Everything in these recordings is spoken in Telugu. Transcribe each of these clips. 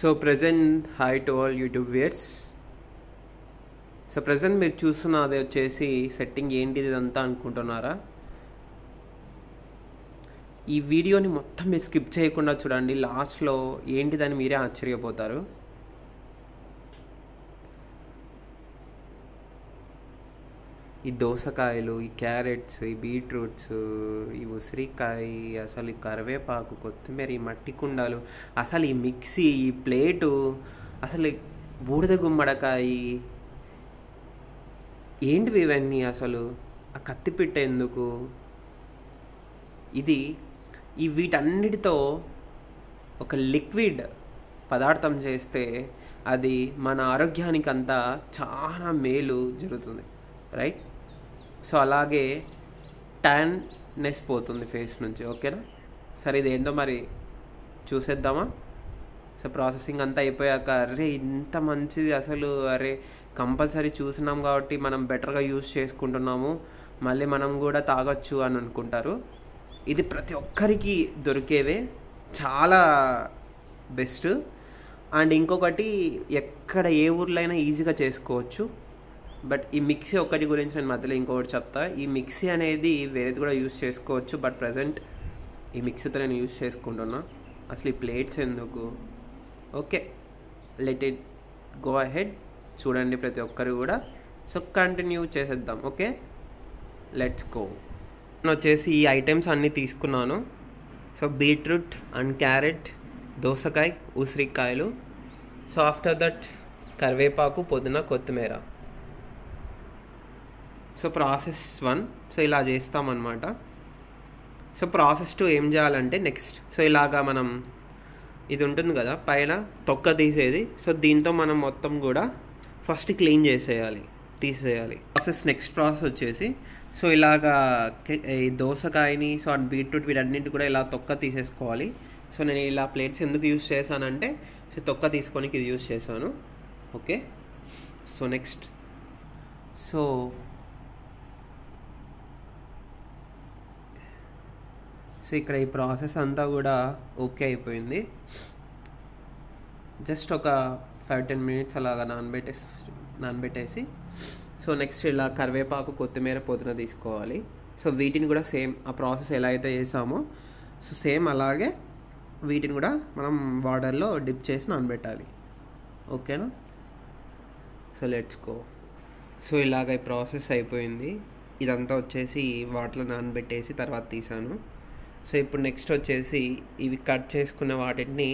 So present hi to all YouTube viewers. So present మీరు చూస్తున్నది వచ్చేసి సెట్టింగ్ ఏంటిది ఇదంతా అనుకుంటున్నారా? ఈ వీడియోని మొత్తం మీరు స్కిప్ చేయకుండా చూడండి. లాస్ట్లో ఏంటిదని మీరే ఆశ్చర్యపోతారు. ఈ దోసకాయలు, ఈ క్యారెట్స్, ఈ బీట్రూట్స్, ఈ ఉసిరికాయ, అసలు ఈ కరివేపాకు, కొత్తిమీర, ఈ మట్టి కుండాలు, అసలు ఈ మిక్సీ, ఈ ప్లేటు, అసలు ఈ బూడిద గుమ్మడికాయ, ఏంటివి ఇవన్నీ? అసలు ఆ కత్తిపిట్ట ఎందుకు? ఇది వీటన్నిటితో ఒక లిక్విడ్ పదార్థం చేస్తే అది మన ఆరోగ్యానికి అంతా చాలా మేలు జరుగుతుంది, రైట్? సో అలాగే ట్యాన్నెస్ పోతుంది ఫేస్ నుంచి, ఓకేనా? సరే, ఇది ఏందో మరి చూసేద్దామా? సో ప్రాసెసింగ్ అంతా అయిపోయాక అరే ఇంత మంచిది అసలు, అరే కంపల్సరీ చూసినాం కాబట్టి మనం బెటర్గా యూస్ చేసుకుంటున్నాము, మళ్ళీ మనం కూడా తాగొచ్చు అని అనుకుంటారు. ఇది ప్రతి ఒక్కరికి దొరికేవే, చాలా బెస్ట్. అండ్ ఇంకొకటి, ఎక్కడ ఏ ఊర్లో అయినా ఈజీగా చేసుకోవచ్చు. బట్ ఈ మిక్సీ ఒక్కటి గురించి నేను మధ్యలో ఇంకొకటి చెప్తా. ఈ మిక్సీ అనేది వేరేది కూడా యూస్ చేసుకోవచ్చు, బట్ ప్రజెంట్ ఈ మిక్సీతో నేను యూస్ చేసుకుంటున్నా. అసలు ఈ ప్లేట్స్ ఎందుకు? Okay, let it go ahead. చూడండి ప్రతి ఒక్కరు కూడా. సో కంటిన్యూ చేసేద్దాం. Okay, let's go. నేను వచ్చేసి ఈ ఐటమ్స్ అన్నీ తీసుకున్నాను. సో బీట్రూట్ అండ్ క్యారెట్, దోసకాయ, ఉసిరికాయలు. సో ఆఫ్టర్ దట్ కరివేపాకు, పుదీనా, కొత్తిమీర. So process 1. సో ఇలా చేస్తామన్నమాట. సో ప్రాసెస్ 2 ఏం చేయాలంటే నెక్స్ట్, సో ఇలాగా మనం ఇది ఉంటుంది కదా పైన తొక్క తీసేది. సో దీంతో మనం మొత్తం కూడా ఫస్ట్ క్లీన్ తీసేయాలి. నెక్స్ట్ ప్రాసెస్ వచ్చేసి, సో ఇలాగా ఈ దోసకాయని, సో అండ్ బీట్రూట్, వీటన్నింటి కూడా ఇలా తొక్క తీసేసుకోవాలి. సో నేను ఇలా ప్లేట్స్ ఎందుకు యూస్ చేశానంటే, సో తొక్క తీసుకోనికి ఇది యూస్ చేశాను. ఓకే, సో నెక్స్ట్, సో ఇక్కడ ఈ ప్రాసెస్ అంతా కూడా ఓకే అయిపోయింది. జస్ట్ ఒక 5-10 మినిట్స్ అలాగా నానబెట్టేసి సో నెక్స్ట్ ఇలా కరివేపాకు, కొత్తిమీర, పుదీనా తీసుకోవాలి. సో వీటిని కూడా సేమ్ ఆ ప్రాసెస్ ఎలా అయితే చేసామో సో సేమ్ అలాగే వీటిని కూడా మనం వాటర్లో డిప్ చేసి నానబెట్టాలి. ఓకేనా? So let's go. సో ఇలాగ ఈ ప్రాసెస్ అయిపోయింది. ఇదంతా వచ్చేసి వాటర్లో నానబెట్టేసి తర్వాత తీసాను. సో ఇప్పుడు నెక్స్ట్ వచ్చేసి ఇవి కట్ చేసుకున్న వాటిని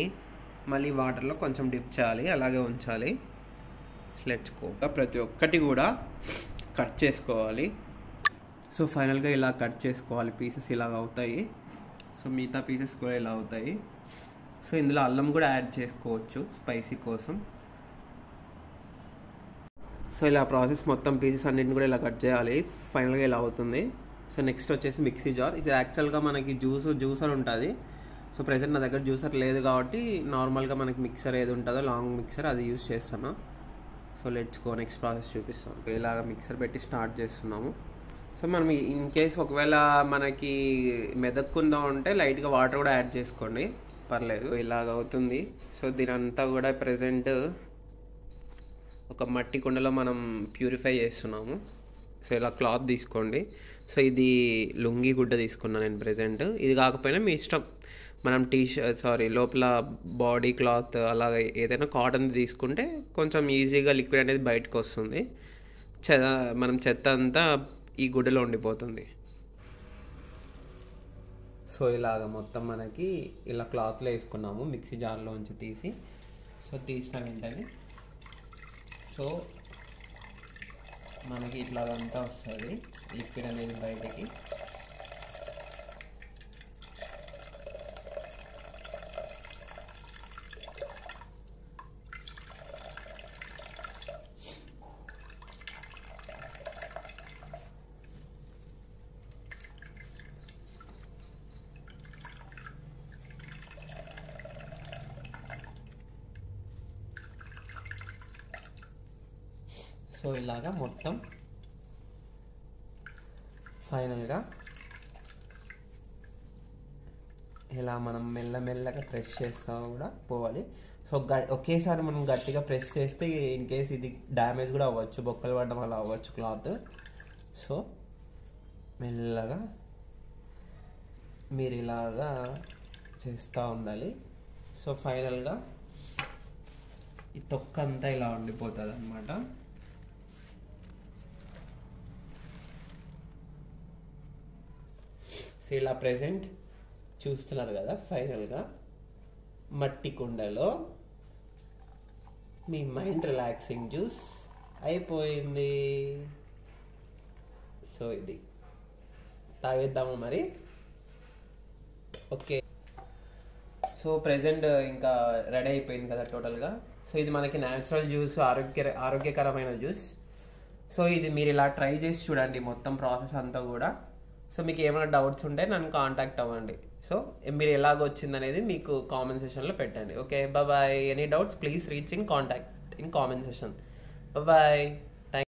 మళ్ళీ వాటర్లో కొంచెం డిప్ చేయాలి, అలాగే ఉంచాలి. Let's go. ప్రతి ఒక్కటి కూడా కట్ చేసుకోవాలి. సో ఫైనల్గా ఇలా కట్ చేసుకోవాలి. పీసెస్ ఇలాగ అవుతాయి. సో మిగతా పీసెస్ కూడా ఇలా అవుతాయి. సో ఇందులో అల్లం కూడా యాడ్ చేసుకోవచ్చు స్పైసీ కోసం. సో ఇలా ప్రాసెస్ మొత్తం పీసెస్ అన్నింటిని కూడా ఇలా కట్ చేయాలి. ఫైనల్గా ఇలా అవుతుంది. సో నెక్స్ట్ వచ్చేసి మిక్సీ జార్. ఇది యాక్చువల్గా మనకి జ్యూసర్ ఉంటుంది. సో ప్రెజెంట్ నా దగ్గర జ్యూసర్ లేదు కాబట్టి నార్మల్గా మనకి మిక్సర్ ఏది ఉంటుందో లాంగ్ మిక్సర్ అది యూస్ చేస్తాను. So let's go. Next process చూపిస్తాను. ఇలాగ మిక్సర్ పెట్టి స్టార్ట్ చేస్తున్నాము. సో మనం ఇన్ కేస్ ఒకవేళ మనకి మెదక్కుందా ఉంటే లైట్గా వాటర్ కూడా యాడ్ చేసుకోండి, పర్లేదు. ఇలాగ అవుతుంది. సో దీని అంతా కూడా ప్రెజెంట్ ఒక మట్టి కుండలో మనం ప్యూరిఫై చేస్తున్నాము. సో ఇలా క్లాత్ తీసుకోండి. సో ఇది లుంగీ గుడ్డ తీసుకున్నాను నేను ప్రెజెంట్. ఇది కాకపోయినా మీ ఇష్టం. మనం లోపల బాడీ క్లాత్ అలాగే ఏదైనా కాటన్ తీసుకుంటే కొంచెం ఈజీగా లిక్విడ్ అనేది బయటకు వస్తుంది. మనం చెత్త అంతా ఈ గుడ్డలో ఉండిపోతుంది. సో ఇలాగ మొత్తం మనకి ఇలా క్లాత్లో వేసుకున్నాము మిక్సీ జార్లోంచి తీసి. సో తీసిన వెంటనే సో మనకి ఇట్లాగంతా వస్తుంది లిక్విడ్ అనేది బయటికి. సో ఇలాగా మొత్తం ఫైనల్గా ఇలా మనం మెల్లమెల్లగా ప్రెస్ చేస్తూ కూడా పోవాలి. సో ఒకేసారి మనం గట్టిగా ప్రెస్ చేస్తే ఇన్ కేస్ ఇది డ్యామేజ్ కూడా అవ్వచ్చు, బొక్కలు పడడం వల్ల అవ్వచ్చు క్లాత్. సో మెల్లగా మీరు ఇలాగా చేస్తూ ఉండాలి. సో ఫైనల్గా ఈ తొక్క అంతా ఇలా ఉండిపోతుంది అన్నమాట. సో ఇలా ప్రెజెంట్ చూస్తున్నారు కదా, ఫైనల్గా మట్టి కుండలో మీ మైండ్ రిలాక్సింగ్ జ్యూస్ అయిపోయింది. సో ఇది తాగేద్దాము మరి. ఓకే, సో ప్రెజెంట్ ఇంకా రెడీ అయిపోయింది కదా టోటల్గా. సో ఇది మనకి న్యాచురల్ జ్యూస్, ఆరోగ్యకరమైన జ్యూస్. సో ఇది మీరు ఇలా ట్రై చేసి చూడండి మొత్తం ప్రాసెస్ అంతా కూడా. సో మీకు ఏమైనా డౌట్స్ ఉంటే నన్ను కాంటాక్ట్ అవ్వండి. సో మీరు ఎలాగొచ్చింది అనేది మీకు కామెంట్ సెషన్లో పెట్టండి. Okay, bye. Any doubts please reach in contact in comment session. Bye.